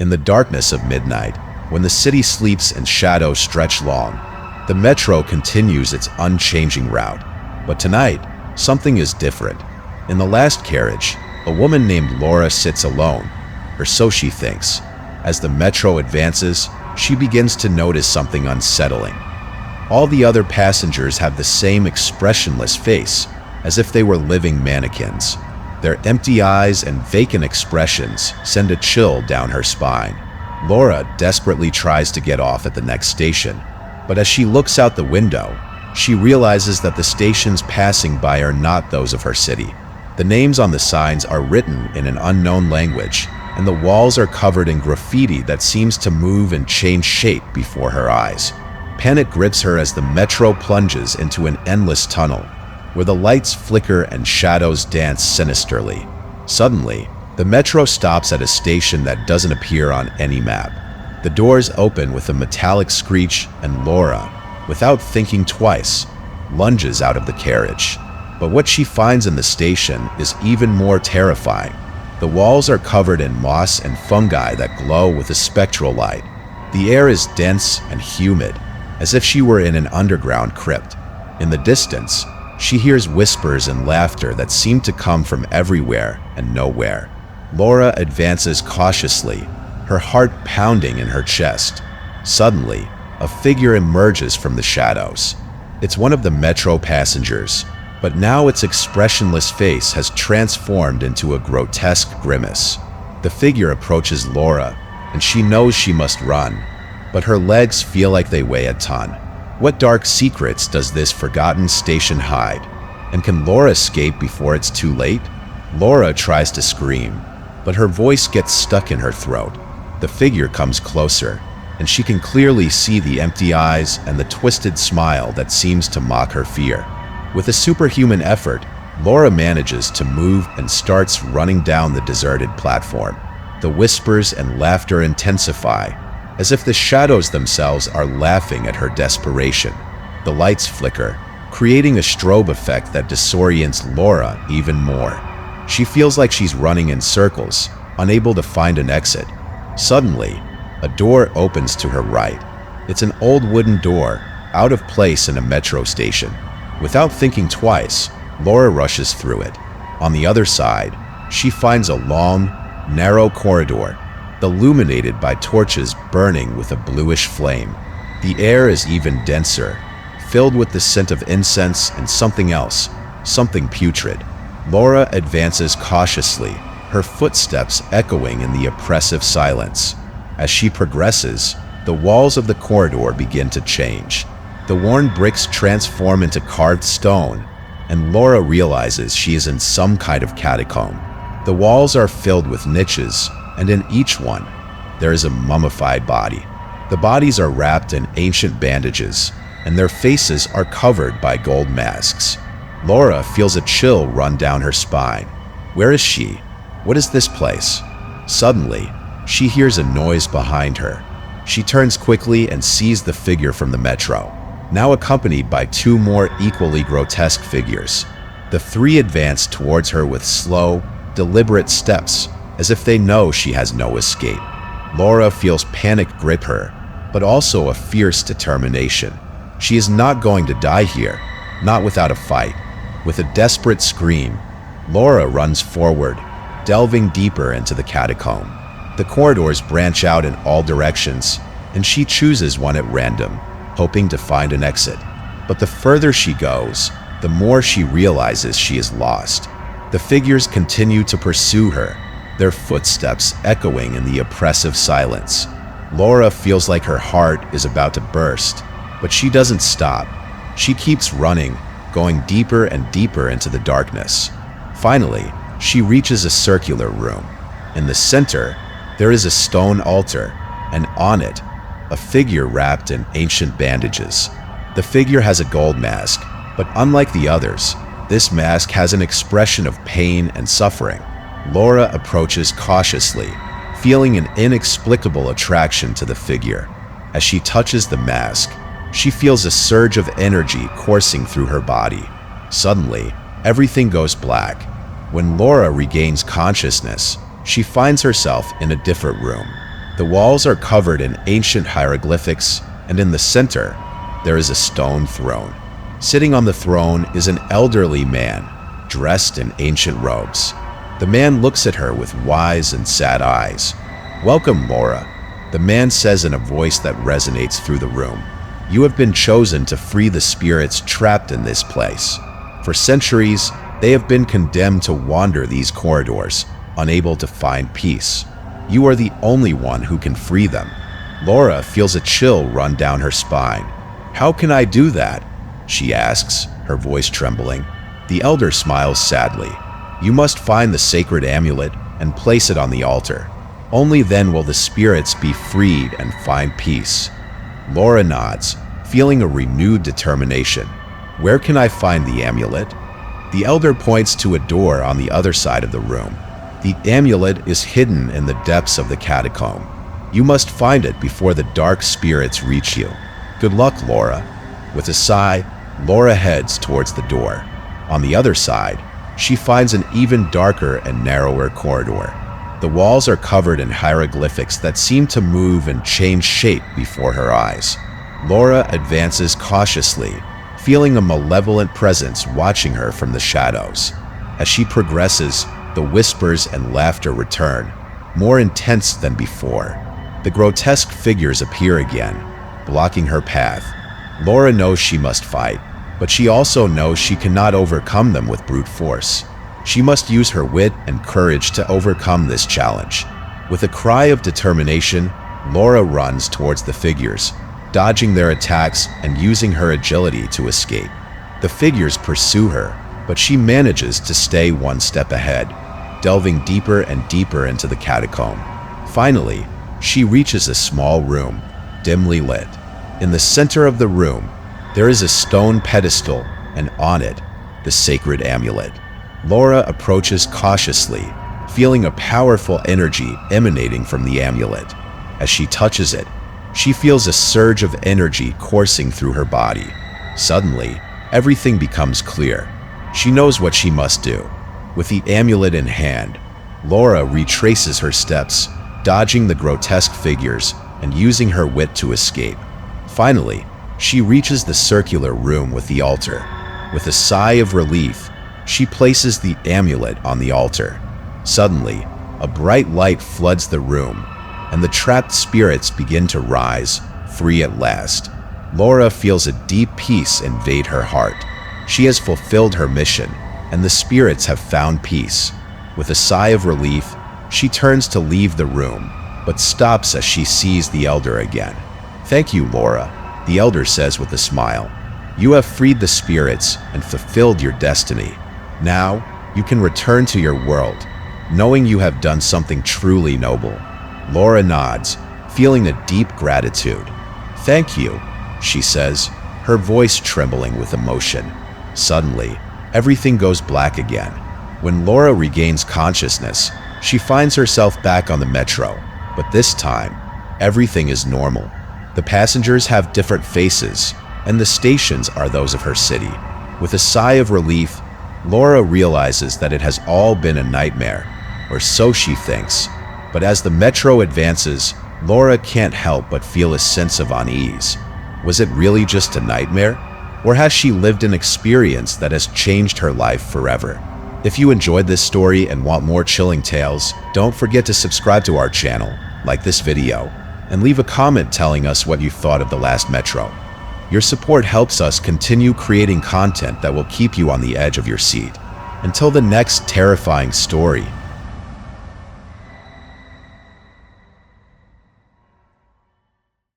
In the darkness of midnight, when the city sleeps and shadows stretch long, the metro continues its unchanging route. But tonight, something is different. In the last carriage, a woman named Laura sits alone, or so she thinks. As the metro advances, she begins to notice something unsettling. All the other passengers have the same expressionless face, as if they were living mannequins. Their empty eyes and vacant expressions send a chill down her spine. Laura desperately tries to get off at the next station, but as she looks out the window, she realizes that the stations passing by are not those of her city. The names on the signs are written in an unknown language, and the walls are covered in graffiti that seems to move and change shape before her eyes. Panic grips her as the metro plunges into an endless tunnel, where the lights flicker and shadows dance sinisterly. Suddenly, the metro stops at a station that doesn't appear on any map. The doors open with a metallic screech, and Laura, without thinking twice, lunges out of the carriage. But what she finds in the station is even more terrifying. The walls are covered in moss and fungi that glow with a spectral light. The air is dense and humid, as if she were in an underground crypt. In the distance, she hears whispers and laughter that seem to come from everywhere and nowhere. Laura advances cautiously, her heart pounding in her chest. Suddenly, a figure emerges from the shadows. It's one of the metro passengers, but now its expressionless face has transformed into a grotesque grimace. The figure approaches Laura, and she knows she must run, but her legs feel like they weigh a ton. What dark secrets does this forgotten station hide? And can Laura escape before it's too late? Laura tries to scream, but her voice gets stuck in her throat. The figure comes closer, and she can clearly see the empty eyes and the twisted smile that seems to mock her fear. With a superhuman effort, Laura manages to move and starts running down the deserted platform. The whispers and laughter intensify, as if the shadows themselves are laughing at her desperation. The lights flicker, creating a strobe effect that disorients Laura even more. She feels like she's running in circles, unable to find an exit. Suddenly, a door opens to her right. It's an old wooden door, out of place in a metro station. Without thinking twice, Laura rushes through it. On the other side, she finds a long, narrow corridor, illuminated by torches burning with a bluish flame. The air is even denser, filled with the scent of incense and something else, something putrid. Laura advances cautiously, her footsteps echoing in the oppressive silence. As she progresses, the walls of the corridor begin to change. The worn bricks transform into carved stone, and Laura realizes she is in some kind of catacomb. The walls are filled with niches, and in each one, there is a mummified body. The bodies are wrapped in ancient bandages, and their faces are covered by gold masks. Laura feels a chill run down her spine. Where is she? What is this place? Suddenly, she hears a noise behind her. She turns quickly and sees the figure from the metro, now accompanied by two more equally grotesque figures. The three advance towards her with slow, deliberate steps, as if they know she has no escape. Laura feels panic grip her, but also a fierce determination. She is not going to die here, not without a fight. With a desperate scream, Laura runs forward, delving deeper into the catacomb. The corridors branch out in all directions, and she chooses one at random, hoping to find an exit. But the further she goes, the more she realizes she is lost. The figures continue to pursue her, their footsteps echoing in the oppressive silence. Laura feels like her heart is about to burst, but she doesn't stop. She keeps running, going deeper and deeper into the darkness. Finally, she reaches a circular room. In the center, there is a stone altar, and on it, a figure wrapped in ancient bandages. The figure has a gold mask, but unlike the others, this mask has an expression of pain and suffering. Laura approaches cautiously, feeling an inexplicable attraction to the figure. As she touches the mask, she feels a surge of energy coursing through her body. Suddenly, everything goes black. When Laura regains consciousness, she finds herself in a different room. The walls are covered in ancient hieroglyphics, and in the center, there is a stone throne. Sitting on the throne is an elderly man, dressed in ancient robes. The man looks at her with wise and sad eyes. "Welcome, Laura," the man says in a voice that resonates through the room. "You have been chosen to free the spirits trapped in this place. For centuries, they have been condemned to wander these corridors, unable to find peace. You are the only one who can free them." Laura feels a chill run down her spine. "How can I do that?" she asks, her voice trembling. The elder smiles sadly. "You must find the sacred amulet and place it on the altar. Only then will the spirits be freed and find peace." Laura nods, feeling a renewed determination. "Where can I find the amulet?" The elder points to a door on the other side of the room. "The amulet is hidden in the depths of the catacomb. You must find it before the dark spirits reach you. Good luck, Laura." With a sigh, Laura heads towards the door. On the other side, she finds an even darker and narrower corridor. The walls are covered in hieroglyphics that seem to move and change shape before her eyes. Laura advances cautiously, feeling a malevolent presence watching her from the shadows. As she progresses, the whispers and laughter return, more intense than before. The grotesque figures appear again, blocking her path. Laura knows she must fight, but she also knows she cannot overcome them with brute force. She must use her wit and courage to overcome this challenge. With a cry of determination, Laura runs towards the figures, dodging their attacks and using her agility to escape. The figures pursue her, but she manages to stay one step ahead, delving deeper and deeper into the catacomb. Finally, she reaches a small room, dimly lit. In the center of the room, there is a stone pedestal, and on it, the sacred amulet. Laura approaches cautiously, feeling a powerful energy emanating from the amulet. As she touches it, she feels a surge of energy coursing through her body. Suddenly, everything becomes clear. She knows what she must do. With the amulet in hand, Laura retraces her steps, dodging the grotesque figures and using her wit to escape. Finally, she reaches the circular room with the altar. With a sigh of relief, she places the amulet on the altar. Suddenly, a bright light floods the room, and the trapped spirits begin to rise, free at last. Laura feels a deep peace invade her heart. She has fulfilled her mission, and the spirits have found peace. With a sigh of relief, she turns to leave the room, but stops as she sees the elder again. "Thank you, Laura," the elder says with a smile. "You have freed the spirits and fulfilled your destiny. Now, you can return to your world, knowing you have done something truly noble." Laura nods, feeling a deep gratitude. "Thank you," she says, her voice trembling with emotion. Suddenly, everything goes black again. When Laura regains consciousness, she finds herself back on the metro, but this time, everything is normal. The passengers have different faces, and the stations are those of her city. With a sigh of relief, Laura realizes that it has all been a nightmare, or so she thinks. But as the metro advances, Laura can't help but feel a sense of unease. Was it really just a nightmare? Or has she lived an experience that has changed her life forever? If you enjoyed this story and want more chilling tales, don't forget to subscribe to our channel, like this video, and leave a comment telling us what you thought of the last metro. Your support helps us continue creating content that will keep you on the edge of your seat. Until the next terrifying story,